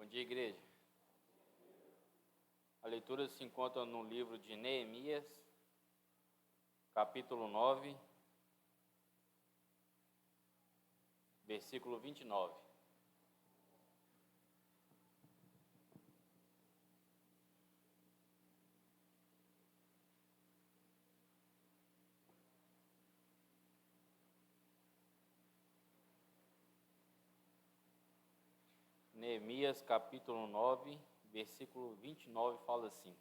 dia, igreja. A leitura se encontra no livro de Neemias, capítulo 9, versículo 29. Neemias, capítulo 9, versículo 29, fala assim: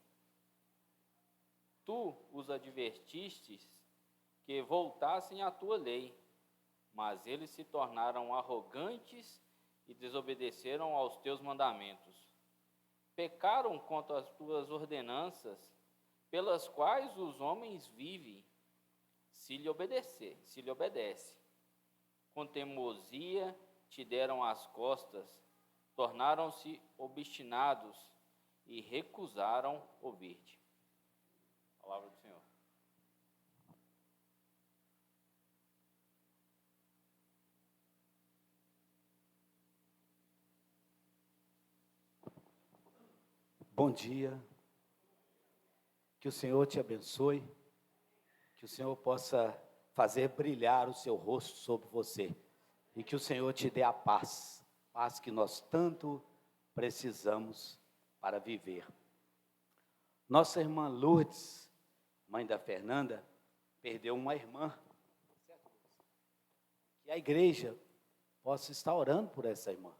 Tu os advertistes que voltassem à tua lei, mas eles se tornaram arrogantes e desobedeceram aos teus mandamentos. Pecaram contra as tuas ordenanças, pelas quais os homens vivem, se lhe obedece. Com teimosia te deram as costas, tornaram-se obstinados e recusaram ouvir-te. Palavra do Senhor. Bom dia, que o Senhor te abençoe, que o Senhor possa fazer brilhar o seu rosto sobre você e que o Senhor te dê a paz que nós tanto precisamos para viver. Nossa irmã Lourdes, mãe da Fernanda, perdeu uma irmã, que a igreja possa estar orando por essa irmã,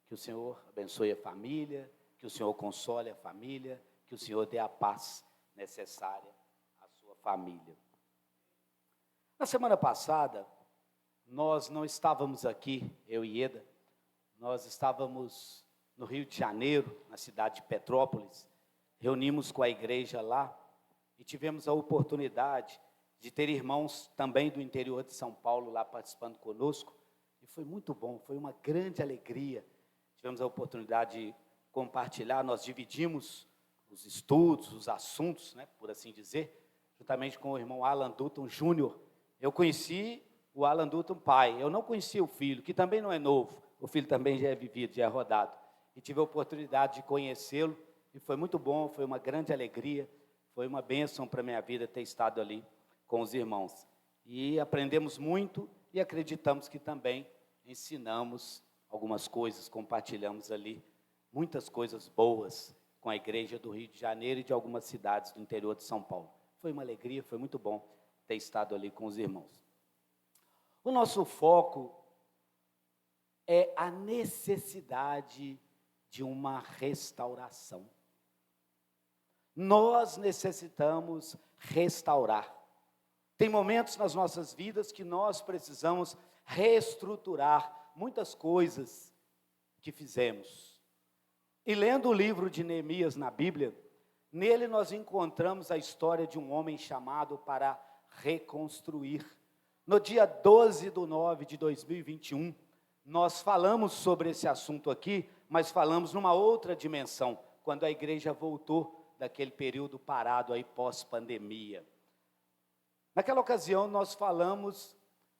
que o Senhor abençoe a família, que o Senhor console a família, que o Senhor dê a paz necessária à sua família. Na semana passada, nós não estávamos aqui, eu e Eda, nós estávamos no Rio de Janeiro, na cidade de Petrópolis, reunimos com a igreja lá e tivemos a oportunidade de ter irmãos também do interior de São Paulo lá participando conosco, e foi muito bom, foi uma grande alegria. Tivemos a oportunidade de compartilhar, nós dividimos os estudos, os assuntos, né, por assim dizer, juntamente com o irmão Alan Dutton Júnior. Eu conheci o Alan Dutton pai, eu não conhecia o filho, que também não é novo, o filho também já é vivido, já é rodado, e tive a oportunidade de conhecê-lo, e foi muito bom, foi uma grande alegria, foi uma bênção para a minha vida ter estado ali com os irmãos, e aprendemos muito, e acreditamos que também ensinamos algumas coisas, compartilhamos ali muitas coisas boas com a igreja do Rio de Janeiro e de algumas cidades do interior de São Paulo. Foi uma alegria, foi muito bom ter estado ali com os irmãos. O nosso foco é a necessidade de uma restauração. Nós necessitamos restaurar. Tem momentos nas nossas vidas que nós precisamos reestruturar muitas coisas que fizemos. E lendo o livro de Neemias na Bíblia, nele nós encontramos a história de um homem chamado para reconstruir. No dia 12/9/2021, nós falamos sobre esse assunto aqui, mas falamos numa outra dimensão, quando a igreja voltou daquele período parado aí pós-pandemia. Naquela ocasião nós falamos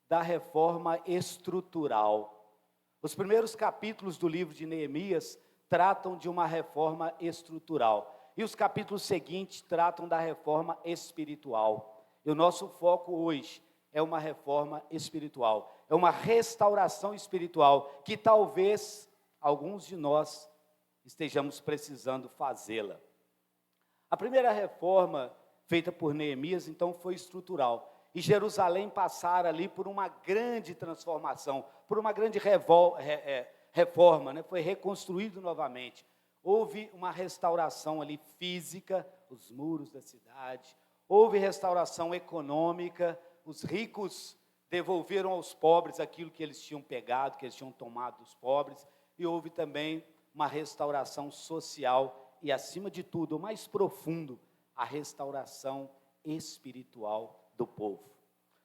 da reforma estrutural. Os primeiros capítulos do livro de Neemias tratam de uma reforma estrutural, e os capítulos seguintes tratam da reforma espiritual. E o nosso foco hoje é uma reforma espiritual, é uma restauração espiritual, que talvez alguns de nós estejamos precisando fazê-la. A primeira reforma feita por Neemias, então, foi estrutural, e Jerusalém passara ali por uma grande transformação, por uma grande reforma, né? Foi reconstruído novamente. Houve uma restauração ali física, os muros da cidade, houve restauração econômica, os ricos devolveram aos pobres aquilo que eles tinham pegado, que eles tinham tomado dos pobres, e houve também uma restauração social e, acima de tudo, o mais profundo, a restauração espiritual do povo.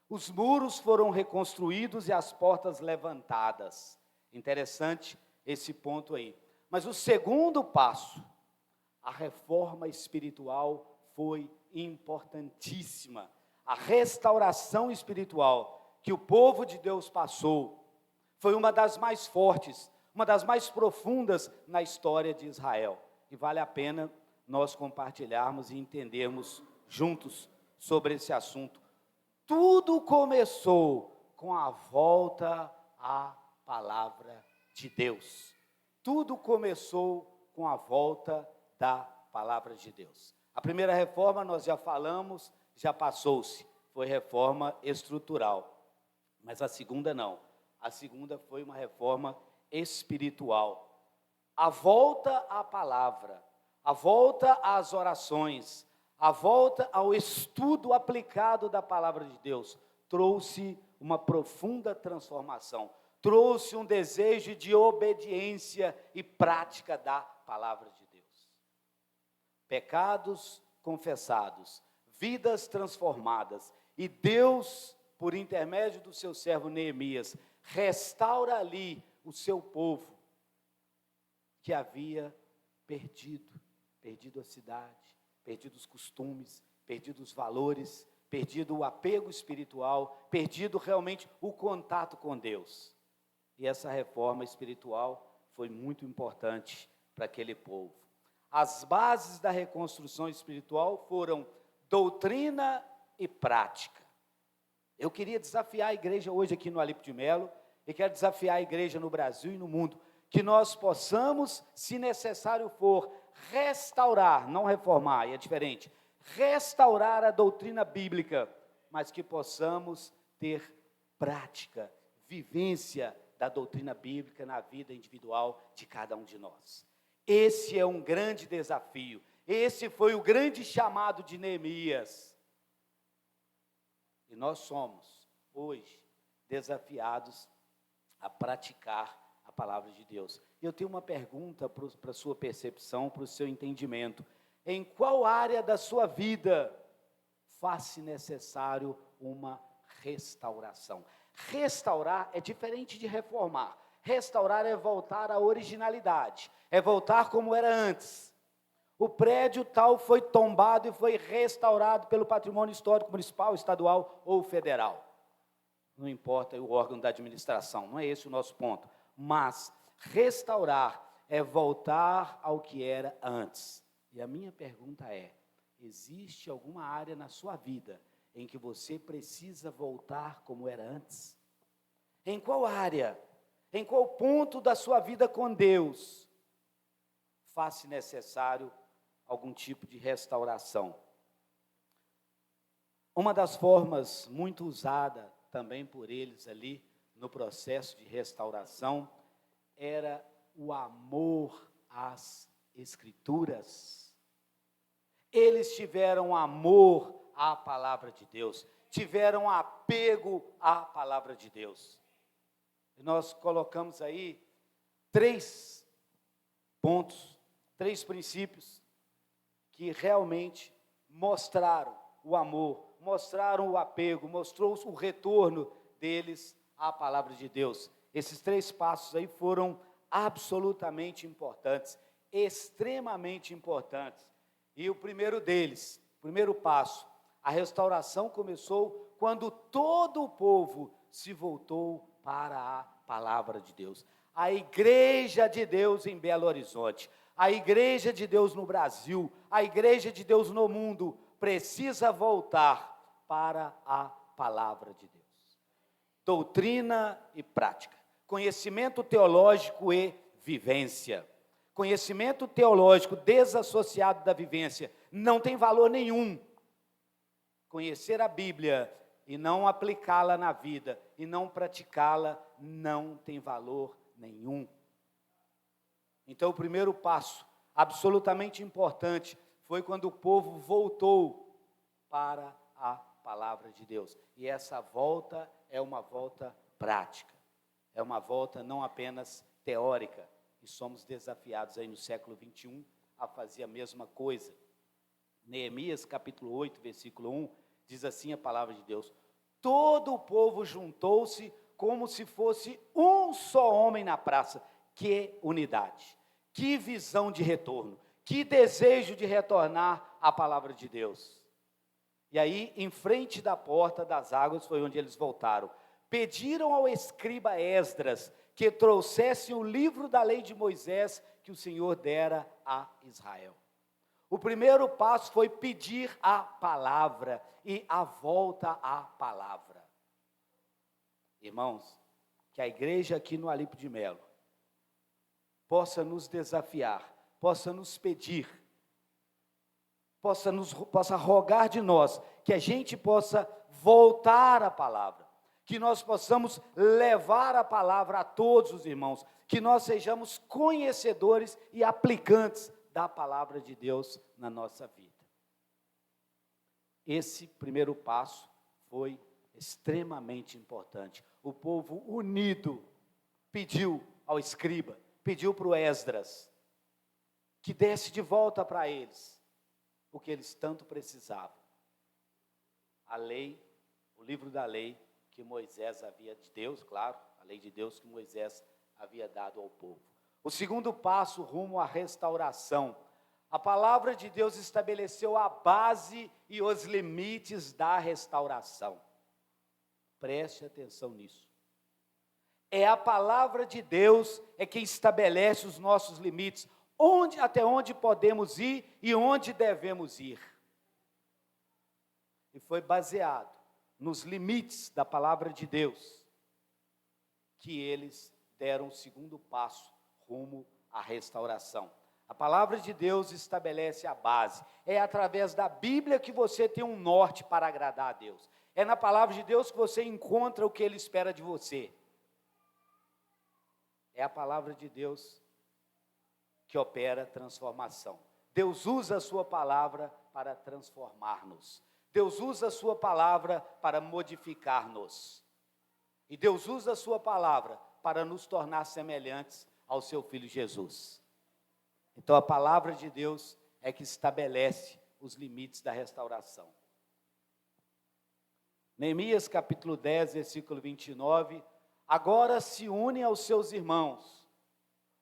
Os muros foram reconstruídos e as portas levantadas. Interessante esse ponto aí. Mas o segundo passo, a reforma espiritual, foi importantíssima. A restauração espiritual que o povo de Deus passou foi uma das mais fortes, uma das mais profundas na história de Israel. E vale a pena nós compartilharmos e entendermos juntos sobre esse assunto. Tudo começou com a volta à palavra de Deus. Tudo começou com a volta da palavra de Deus. A primeira reforma, nós já falamos, já passou-se, foi reforma estrutural. Mas a segunda não. A segunda foi uma reforma espiritual. A volta à palavra, a volta às orações, a volta ao estudo aplicado da palavra de Deus, trouxe uma profunda transformação, trouxe um desejo de obediência e prática da palavra de Deus. Pecados confessados, vidas transformadas, e Deus, por intermédio do seu servo Neemias, restaura ali o seu povo, que havia perdido a cidade, perdido os costumes, perdido os valores, perdido o apego espiritual, perdido realmente o contato com Deus. E essa reforma espiritual foi muito importante para aquele povo. As bases da reconstrução espiritual foram doutrina e prática. Eu queria desafiar a igreja hoje aqui no Alipe de Melo, e quero desafiar a igreja no Brasil e no mundo, que nós possamos, se necessário for, restaurar, não reformar, é diferente, restaurar a doutrina bíblica, mas que possamos ter prática, vivência da doutrina bíblica na vida individual de cada um de nós. Esse é um grande desafio, esse foi o grande chamado de Neemias. E nós somos, hoje, desafiados a praticar a palavra de Deus. E eu tenho uma pergunta para a sua percepção, para o seu entendimento. Em qual área da sua vida faz-se necessário uma restauração? Restaurar é diferente de reformar. Restaurar é voltar à originalidade, é voltar como era antes. O prédio tal foi tombado e foi restaurado pelo patrimônio histórico municipal, estadual ou federal. Não importa o órgão da administração, não é esse o nosso ponto. Mas restaurar é voltar ao que era antes. E a minha pergunta é: existe alguma área na sua vida em que você precisa voltar como era antes? Em qual área? Em qual ponto da sua vida com Deus faz-se necessário algum tipo de restauração? Uma das formas muito usada também por eles ali no processo de restauração era o amor às Escrituras. Eles tiveram amor à palavra de Deus, tiveram apego à palavra de Deus. E nós colocamos aí 3 pontos, 3 princípios que realmente mostraram o amor, mostraram o apego, mostrou o retorno deles à palavra de Deus. Esses 3 passos aí foram absolutamente importantes, extremamente importantes. E o primeiro deles, o primeiro passo, a restauração começou quando todo o povo se voltou para a palavra de Deus. A igreja de Deus em Belo Horizonte, a igreja de Deus no Brasil, a igreja de Deus no mundo, precisa voltar para a palavra de Deus. Doutrina e prática, conhecimento teológico e vivência. Conhecimento teológico desassociado da vivência não tem valor nenhum. Conhecer a Bíblia e não aplicá-la na vida, e não praticá-la, não tem valor nenhum. Então, o primeiro passo, absolutamente importante, foi quando o povo voltou para a palavra de Deus. E essa volta é uma volta prática, é uma volta não apenas teórica, e somos desafiados aí no século 21 a fazer a mesma coisa. Neemias capítulo 8, versículo 1, diz assim a palavra de Deus: todo o povo juntou-se como se fosse um só homem na praça. Que unidade, que visão de retorno, que desejo de retornar à palavra de Deus. E aí, em frente da porta das águas, foi onde eles voltaram. pediram ao escriba Esdras que trouxesse o livro da lei de Moisés que o Senhor dera a Israel. O primeiro passo foi pedir a palavra e a volta à palavra. Irmãos, que a igreja aqui no Alipe de Melo possa nos desafiar, possa nos pedir, possa rogar de nós, que a gente possa voltar à palavra, que nós possamos levar a palavra a todos os irmãos, que nós sejamos conhecedores e aplicantes da palavra de Deus na nossa vida. Esse primeiro passo foi extremamente importante. O povo unido pediu ao escriba, pediu para o Esdras, que desse de volta para eles o que eles tanto precisavam. A lei, o livro da lei que Moisés havia, de Deus, claro, a lei de Deus que Moisés havia dado ao povo. O segundo passo rumo à restauração. A palavra de Deus estabeleceu a base e os limites da restauração. Preste atenção nisso. É a palavra de Deus que estabelece os nossos limites, até onde podemos ir e onde devemos ir. E foi baseado nos limites da palavra de Deus que eles deram o segundo passo rumo à restauração. A palavra de Deus estabelece a base. É através da Bíblia que você tem um norte para agradar a Deus. É na palavra de Deus que você encontra o que Ele espera de você. É a palavra de Deus que opera transformação. Deus usa a sua palavra para transformar-nos. Deus usa a sua palavra para modificar-nos. E Deus usa a sua palavra para nos tornar semelhantes ao seu Filho Jesus. Então a palavra de Deus é que estabelece os limites da restauração. Neemias capítulo 10, versículo 29, agora se unem aos seus irmãos,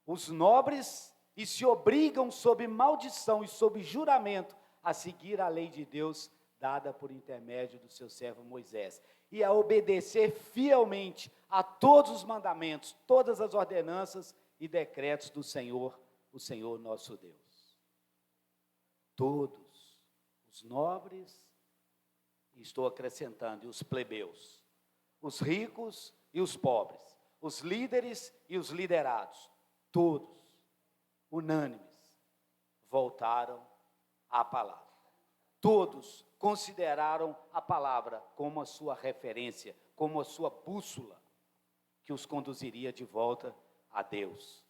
os nobres, e se obrigam sob maldição e sob juramento a seguir a lei de Deus dada por intermédio do seu servo Moisés, e a obedecer fielmente a todos os mandamentos, todas as ordenanças e decretos do Senhor, o Senhor nosso Deus. Todos, os nobres, e estou acrescentando, e os plebeus, os ricos e os pobres, os líderes e os liderados, todos, unânimes, voltaram à palavra. Todos consideraram a palavra como a sua referência, como a sua bússola, que os conduziria de volta a Deus.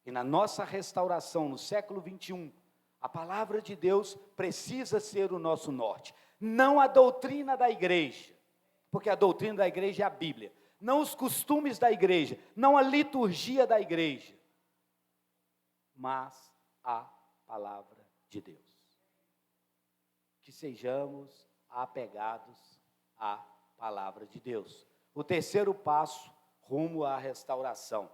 E na nossa restauração, no século 21, a palavra de Deus precisa ser o nosso norte. Não a doutrina da igreja, porque a doutrina da igreja é a Bíblia. Não os costumes da igreja, não a liturgia da igreja, mas a palavra de Deus. Que sejamos apegados à palavra de Deus. O terceiro passo, rumo à restauração.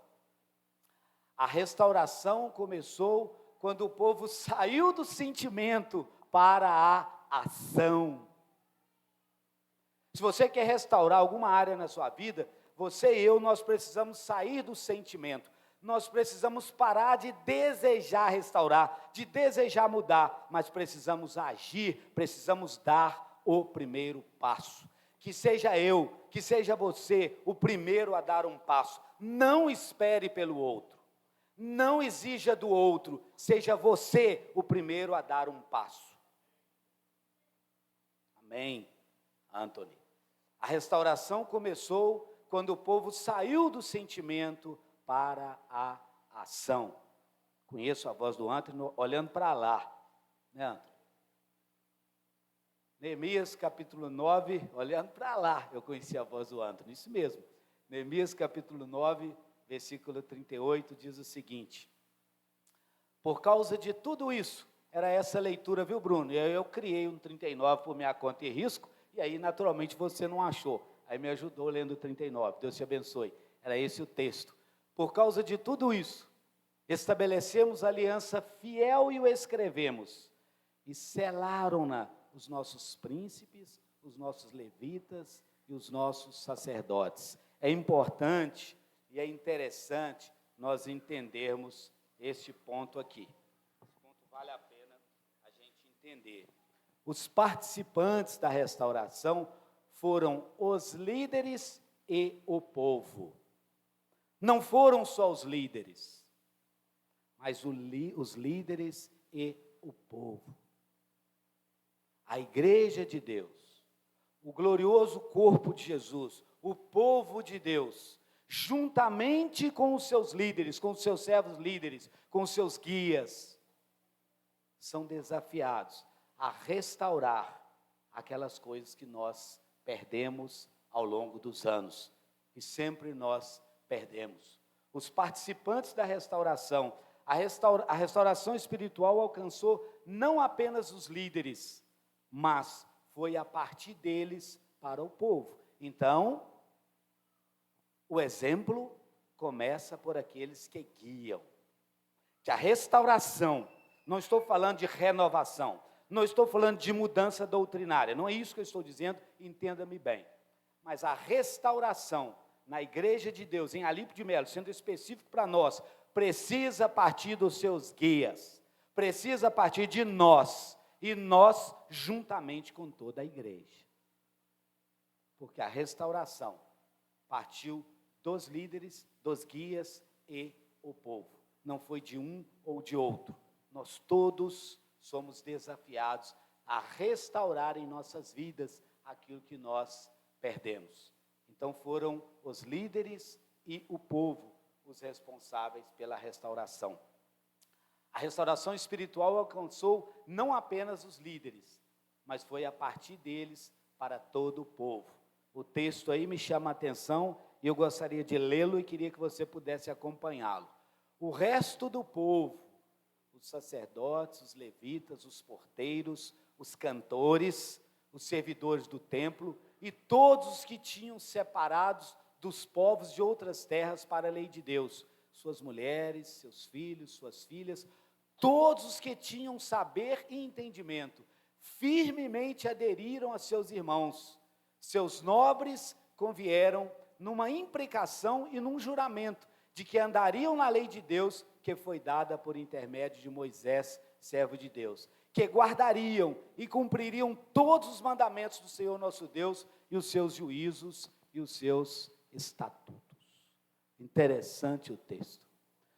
A restauração começou quando o povo saiu do sentimento para a ação. Se você quer restaurar alguma área na sua vida, você e eu, nós precisamos sair do sentimento. Nós precisamos parar de desejar restaurar, de desejar mudar, mas precisamos agir, precisamos dar o primeiro passo. Que seja eu, que seja você, o primeiro a dar um passo. Não espere pelo outro, não exija do outro, seja você o primeiro a dar um passo. Amém, Anthony? A restauração começou quando o povo saiu do sentimento para a ação. Conheço a voz do Antônio olhando para lá, né, Antônio? Neemias capítulo 9, olhando para lá, eu conheci a voz do Antônio, isso mesmo. Neemias capítulo 9, versículo 38, diz o seguinte: por causa de tudo isso, era essa leitura, viu, Bruno? E aí eu criei um 39 por minha conta e risco, e aí naturalmente você não achou, aí me ajudou lendo o 39, Deus te abençoe, era esse o texto. Por causa de tudo isso, estabelecemos aliança fiel e o escrevemos, e selaram-na os nossos príncipes, os nossos levitas e os nossos sacerdotes. É importante e é interessante nós entendermos este ponto aqui. Esse ponto vale a pena a gente entender. Os participantes da restauração foram os líderes e o povo. Não foram só os líderes, mas os líderes e o povo. A igreja de Deus, o glorioso corpo de Jesus, o povo de Deus, juntamente com os seus líderes, com os seus servos líderes, com os seus guias, são desafiados a restaurar aquelas coisas que nós perdemos ao longo dos anos, e sempre nós perdemos. Os participantes da restauração, a restauração espiritual alcançou não apenas os líderes, mas foi a partir deles para o povo. Então, o exemplo começa por aqueles que guiam. Que a restauração, não estou falando de renovação, não estou falando de mudança doutrinária, não é isso que eu estou dizendo, entenda-me bem. Mas a restauração na igreja de Deus, em Alípio de Melo, sendo específico para nós, precisa partir dos seus guias, precisa partir de nós, e nós juntamente com toda a igreja. Porque a restauração partiu dos líderes, dos guias e o povo. Não foi de um ou de outro. Nós todos somos desafiados a restaurar em nossas vidas aquilo que nós perdemos. Então foram os líderes e o povo os responsáveis pela restauração. A restauração espiritual alcançou não apenas os líderes, mas foi a partir deles para todo o povo. O texto aí me chama a atenção e eu gostaria de lê-lo e queria que você pudesse acompanhá-lo. O resto do povo, os sacerdotes, os levitas, os porteiros, os cantores, os servidores do templo e todos os que tinham separados dos povos de outras terras para a lei de Deus, suas mulheres, seus filhos, suas filhas, todos os que tinham saber e entendimento, firmemente aderiram a seus irmãos. Seus nobres convieram numa imprecação e num juramento de que andariam na lei de Deus, que foi dada por intermédio de Moisés, servo de Deus, que guardariam e cumpririam todos os mandamentos do Senhor nosso Deus, e os seus juízos e os seus estatutos. Interessante o texto.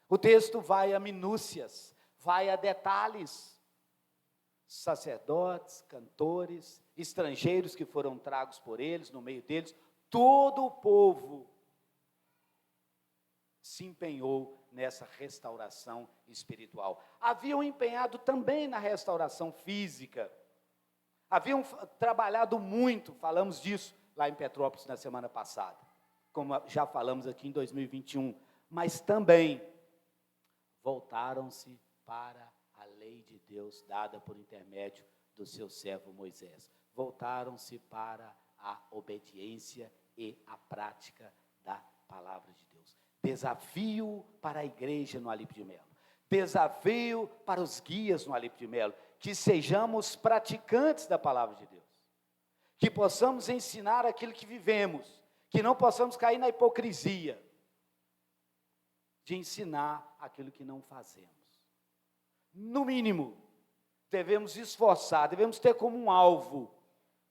O texto vai a minúcias, vai a detalhes. Sacerdotes, cantores, estrangeiros que foram tragos por eles, no meio deles, todo o povo se empenhou nessa restauração espiritual. Haviam empenhado também na restauração física, haviam trabalhado muito, falamos disso lá em Petrópolis na semana passada, como já falamos aqui em 2021, mas também voltaram-se para a lei de Deus dada por intermédio do seu servo Moisés. Voltaram-se para a obediência e a prática da palavra de Deus. Desafio para a igreja no Alípio de Melo. Desafio para os guias no Alípio de Melo. Que sejamos praticantes da palavra de Deus. Que possamos ensinar aquilo que vivemos. Que não possamos cair na hipocrisia de ensinar aquilo que não fazemos. No mínimo, devemos esforçar, devemos ter como um alvo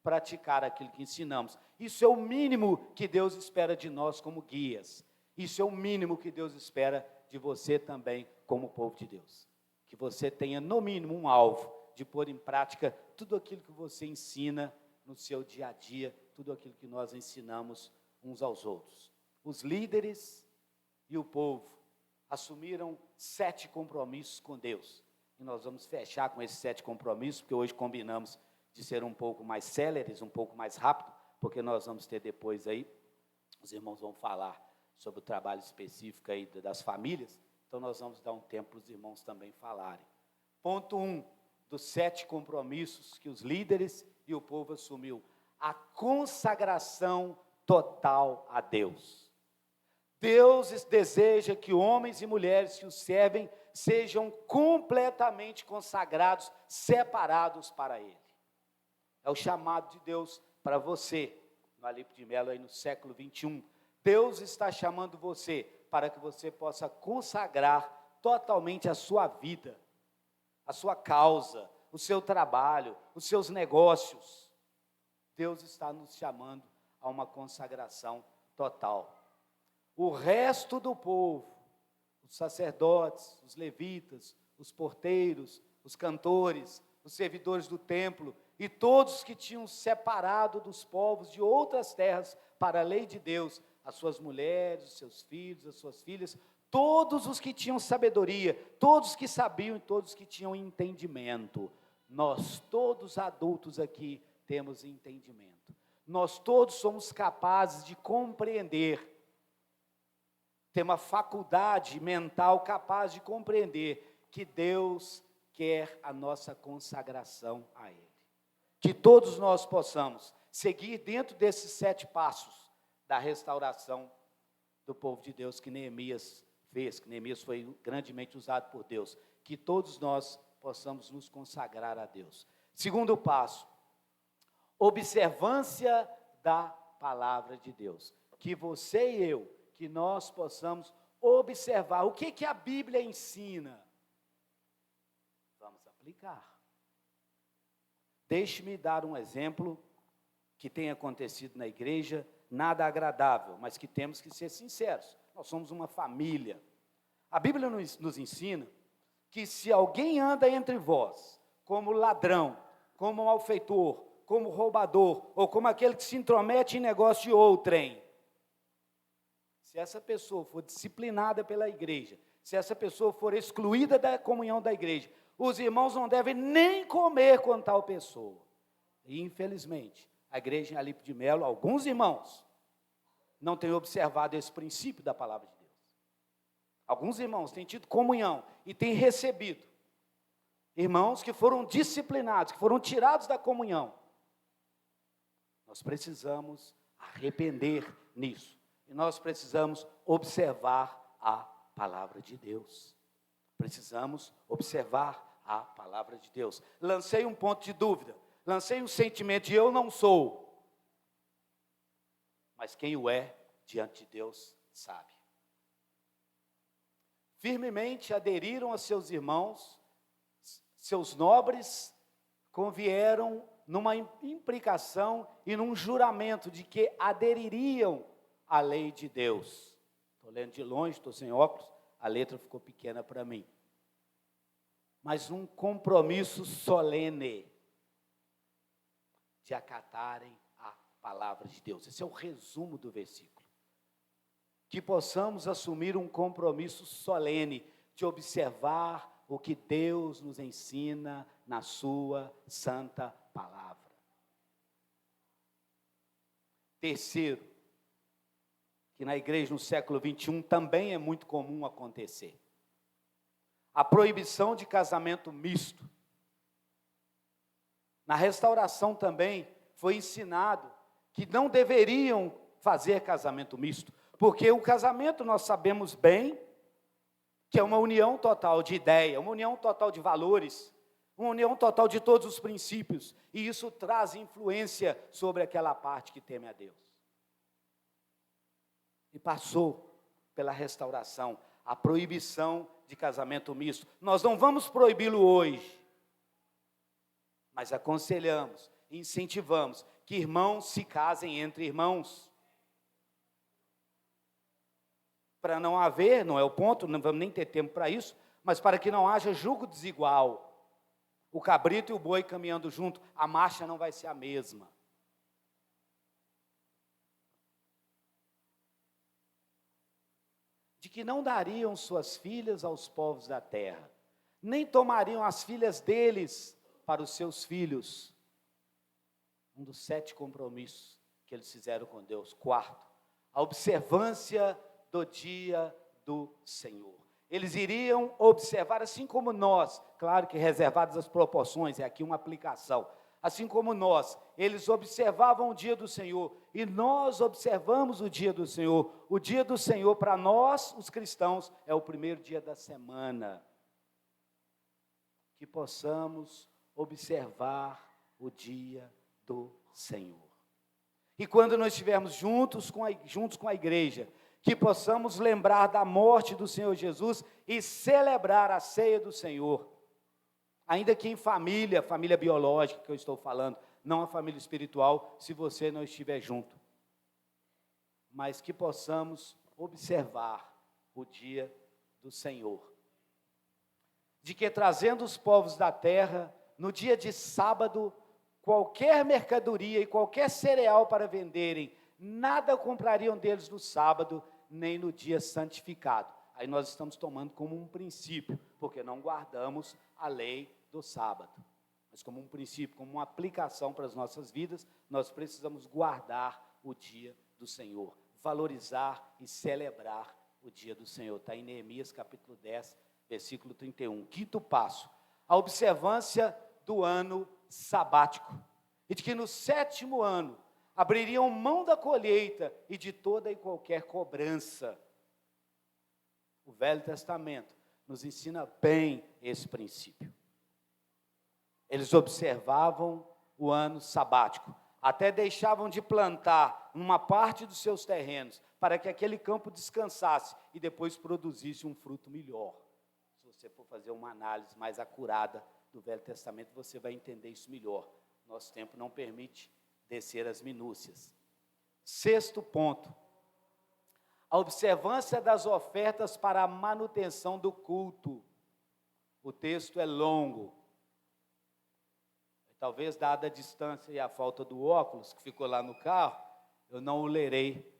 praticar aquilo que ensinamos. Isso é o mínimo que Deus espera de nós como guias. Isso é o mínimo que Deus espera de você também como povo de Deus. Que você tenha no mínimo um alvo de pôr em prática tudo aquilo que você ensina no seu dia a dia, tudo aquilo que nós ensinamos uns aos outros. Os líderes e o povo assumiram 7 compromissos com Deus. E nós vamos fechar com esses 7 compromissos, porque hoje combinamos de ser um pouco mais céleres, um pouco mais rápido, porque nós vamos ter depois aí, os irmãos vão falar sobre o trabalho específico aí das famílias, então nós vamos dar um tempo para os irmãos também falarem. Ponto 1, dos 7 compromissos que os líderes e o povo assumiu, a consagração total a Deus. Deus deseja que homens e mulheres que o servem sejam completamente consagrados, separados para Ele. É o chamado de Deus para você, no Alípio de Melo, aí no século 21. Deus está chamando você para que você possa consagrar totalmente a sua vida, a sua causa, o seu trabalho, os seus negócios. Deus está nos chamando a uma consagração total. O resto do povo, os sacerdotes, os levitas, os porteiros, os cantores, os servidores do templo e todos que tinham separado dos povos de outras terras para a lei de Deus, as suas mulheres, os seus filhos, as suas filhas, todos os que tinham sabedoria, todos que sabiam e todos que tinham entendimento. Nós todos adultos aqui temos entendimento. Nós todos somos capazes de compreender, ter uma faculdade mental capaz de compreender que Deus quer a nossa consagração a Ele. Que todos nós possamos seguir dentro desses 7 passos da restauração do povo de Deus que Neemias fez, que Neemias foi grandemente usado por Deus. Que todos nós possamos nos consagrar a Deus. Segundo passo, observância da palavra de Deus. Que você e eu, que nós possamos observar o que a Bíblia ensina. Vamos aplicar. Deixe-me dar um exemplo que tem acontecido na igreja, nada agradável, mas que temos que ser sinceros. Nós somos uma família. A Bíblia nos ensina que se alguém anda entre vós, como ladrão, como malfeitor, como roubador, ou como aquele que se intromete em negócio de outrem, se essa pessoa for disciplinada pela igreja, se essa pessoa for excluída da comunhão da igreja, os irmãos não devem nem comer com tal pessoa. E infelizmente, a igreja em Alípio de Melo, alguns irmãos, não têm observado esse princípio da palavra de Deus. Alguns irmãos têm tido comunhão e têm recebido irmãos que foram disciplinados, que foram tirados da comunhão. Nós precisamos arrepender nisso. E nós precisamos observar a palavra de Deus. Precisamos observar a palavra de Deus. Lancei um ponto de dúvida. Lancei um sentimento de eu não sou. Mas quem o é, diante de Deus, sabe. Firmemente aderiram a seus irmãos, seus nobres, convieram numa imprecação e num juramento de que adeririam à lei de Deus. Estou lendo de longe, estou sem óculos, a letra ficou pequena para mim. Mas um compromisso solene de acatarem a palavra de Deus. Esse é o resumo do versículo. Que possamos assumir um compromisso solene de observar o que Deus nos ensina na sua santa palavra. Terceiro, que na igreja no século 21 também é muito comum acontecer. A proibição de casamento misto. Na restauração também foi ensinado que não deveriam fazer casamento misto, porque o casamento nós sabemos bem que é uma união total de ideia, uma união total de valores, uma união total de todos os princípios, e isso traz influência sobre aquela parte que teme a Deus. E passou pela restauração a proibição de casamento misto. Nós não vamos proibi-lo hoje, mas aconselhamos, incentivamos que irmãos se casem entre irmãos. Para não haver, não é o ponto, não vamos nem ter tempo para isso, mas para que não haja julgo desigual. O cabrito e o boi caminhando junto, a marcha não vai ser a mesma. De que não dariam suas filhas aos povos da terra, nem tomariam as filhas deles para os seus filhos. Um dos 7 compromissos que eles fizeram com Deus. 4, a observância do dia do Senhor. Eles iriam observar, assim como nós, claro que reservadas as proporções, é aqui uma aplicação, assim como nós, eles observavam o dia do Senhor, e nós observamos o dia do Senhor. O dia do Senhor para nós, os cristãos, é o primeiro dia da semana. Que possamos observar o dia do Senhor. E quando nós estivermos juntos com a igreja, que possamos lembrar da morte do Senhor Jesus e celebrar a ceia do Senhor. Ainda que em família biológica que eu estou falando, não a família espiritual, se você não estiver junto. Mas que possamos observar o dia do Senhor. De que trazendo os povos da terra, no dia de sábado, qualquer mercadoria e qualquer cereal para venderem, nada comprariam deles no sábado, nem no dia santificado. Aí nós estamos tomando como um princípio, porque não guardamos a lei do sábado. Mas como um princípio, como uma aplicação para as nossas vidas, nós precisamos guardar o dia do Senhor, valorizar e celebrar o dia do Senhor. Está em Neemias capítulo 10, versículo 31. Quinto passo, a observância do ano sabático. E de que no 7º ano, abririam mão da colheita e de toda e qualquer cobrança. O Velho Testamento nos ensina bem esse princípio. Eles observavam o ano sabático, até deixavam de plantar uma parte dos seus terrenos, para que aquele campo descansasse e depois produzisse um fruto melhor. Se você for fazer uma análise mais acurada do Velho Testamento, você vai entender isso melhor. Nosso tempo não permite descer as minúcias. 6º ponto, a observância das ofertas para a manutenção do culto. O texto é longo. Talvez, dada a distância e a falta do óculos, que ficou lá no carro, eu não o lerei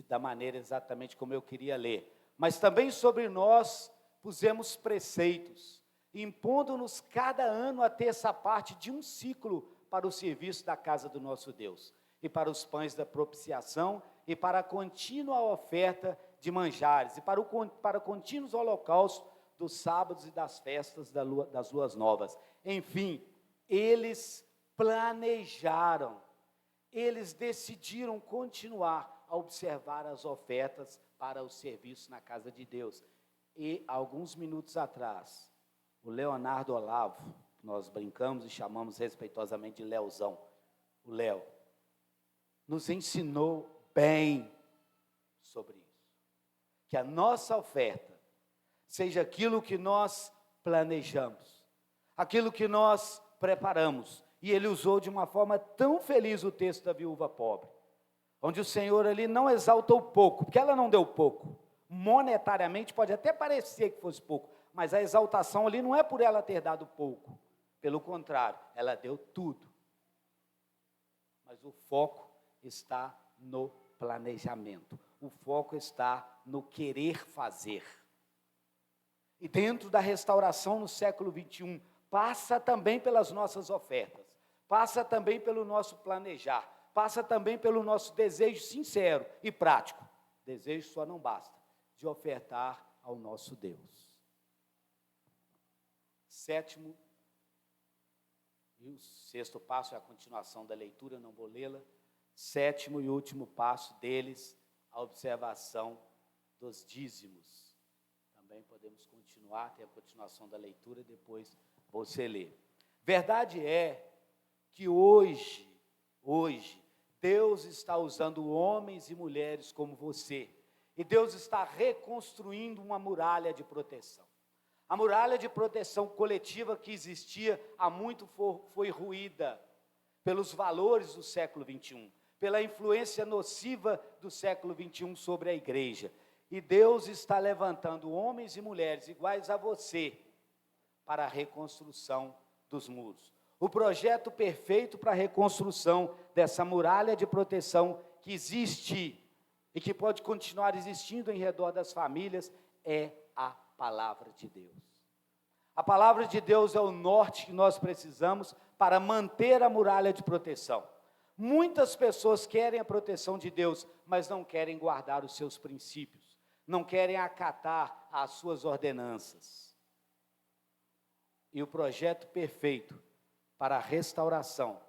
da maneira exatamente como eu queria ler. Mas também sobre nós pusemos preceitos, impondo-nos cada ano a ter essa parte de um ciclo para o serviço da casa do nosso Deus, e para os pães da propiciação, e para a contínua oferta de manjares, e para contínuos holocaustos dos sábados e das festas das luas novas. Enfim, eles planejaram, eles decidiram continuar a observar as ofertas para o serviço na casa de Deus. E alguns minutos atrás, o Leonardo Olavo, nós brincamos e chamamos respeitosamente de Leozão, o Léo, nos ensinou bem sobre isso. Que a nossa oferta seja aquilo que nós planejamos, aquilo que nós preparamos. E ele usou de uma forma tão feliz o texto da viúva pobre, onde o Senhor ali não exalta o pouco, porque ela não deu pouco. Monetariamente pode até parecer que fosse pouco, mas a exaltação ali não é por ela ter dado pouco. Pelo contrário, ela deu tudo. Mas o foco está no planejamento. O foco está no querer fazer. E dentro da restauração no século 21, passa também pelas nossas ofertas, passa também pelo nosso planejar, passa também pelo nosso desejo sincero e prático. Desejo só não basta, de ofertar ao nosso Deus. 7º e o 6º passo é a continuação da leitura, não vou lê-la. 7º e último passo deles, a observação dos dízimos. Também podemos continuar, tem a continuação da leitura, depois você lê. Verdade é que hoje, Deus está usando homens e mulheres como você, e Deus está reconstruindo uma muralha de proteção. A muralha de proteção coletiva que existia há muito foi ruída pelos valores do século 21, pela influência nociva do século 21 sobre a igreja. E Deus está levantando homens e mulheres iguais a você para a reconstrução dos muros. O projeto perfeito para a reconstrução dessa muralha de proteção que existe e que pode continuar existindo em redor das famílias é a palavra de Deus. A palavra de Deus é o norte que nós precisamos para manter a muralha de proteção. Muitas pessoas querem a proteção de Deus, mas não querem guardar os seus princípios, não querem acatar as suas ordenanças. E o projeto perfeito para a restauração,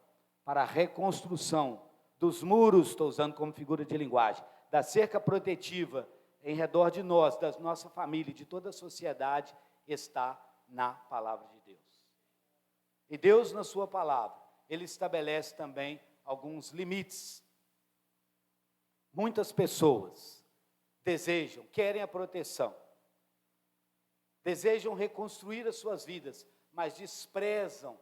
para a reconstrução dos muros, estou usando como figura de linguagem, da cerca protetiva em redor de nós, da nossa família, de toda a sociedade, está na palavra de Deus. E Deus, na sua palavra, Ele estabelece também alguns limites. Muitas pessoas desejam, querem a proteção, desejam reconstruir as suas vidas, mas desprezam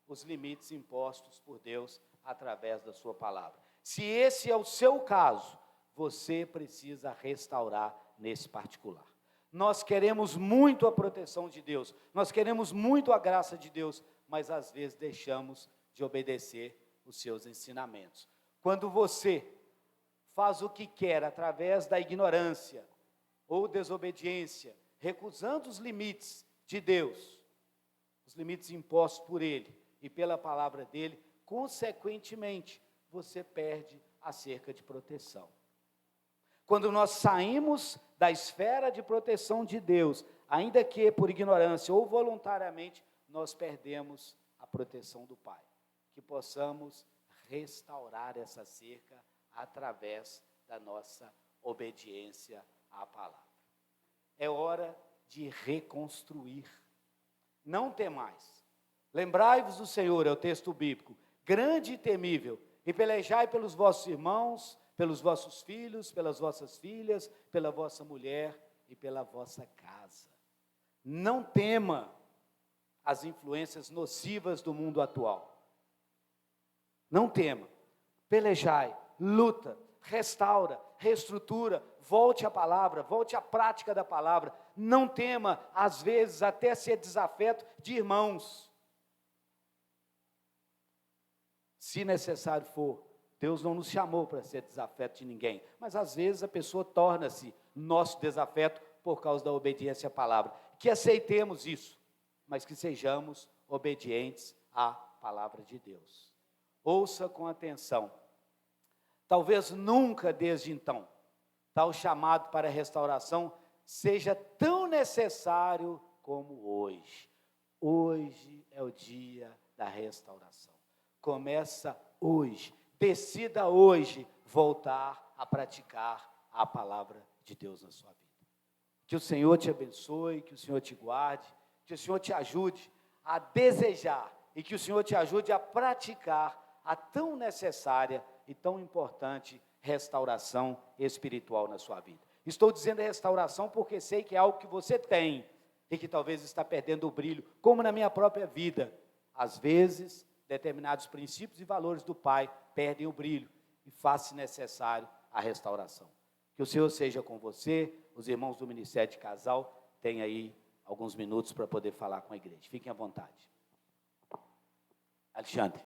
os limites impostos por Deus através da sua palavra. Se esse é o seu caso, você precisa restaurar nesse particular. Nós queremos muito a proteção de Deus, nós queremos muito a graça de Deus, mas às vezes deixamos de obedecer os seus ensinamentos. Quando você faz o que quer através da ignorância ou desobediência, recusando os limites de Deus, os limites impostos por Ele e pela palavra dEle, consequentemente, você perde a cerca de proteção. Quando nós saímos da esfera de proteção de Deus, ainda que por ignorância ou voluntariamente, nós perdemos a proteção do Pai. Que possamos restaurar essa cerca através da nossa obediência à palavra. É hora de reconstruir. Não temais. Lembrai-vos do Senhor, é o texto bíblico, grande e temível, e pelejai pelos vossos irmãos, pelos vossos filhos, pelas vossas filhas, pela vossa mulher e pela vossa casa. Não tema as influências nocivas do mundo atual. Não tema. Pelejai, luta, restaura, reestrutura, volte à palavra, volte à prática da palavra. Não tema, às vezes, até ser desafeto de irmãos. Se necessário for, Deus não nos chamou para ser desafeto de ninguém, mas às vezes a pessoa torna-se nosso desafeto por causa da obediência à palavra. Que aceitemos isso, mas que sejamos obedientes à palavra de Deus. Ouça com atenção. Talvez nunca desde então, tal chamado para a restauração seja tão necessário como hoje. Hoje é o dia da restauração. Começa hoje. Decida hoje voltar a praticar a palavra de Deus na sua vida. Que o Senhor te abençoe, que o Senhor te guarde, que o Senhor te ajude a desejar e que o Senhor te ajude a praticar a tão necessária e tão importante restauração espiritual na sua vida. Estou dizendo restauração porque sei que é algo que você tem e que talvez está perdendo o brilho, como na minha própria vida. Às vezes, determinados princípios e valores do Pai perdem o brilho e faz-se necessário a restauração. Que o Senhor seja com você, os irmãos do Ministério de Casal têm aí alguns minutos para poder falar com a igreja. Fiquem à vontade. Alexandre.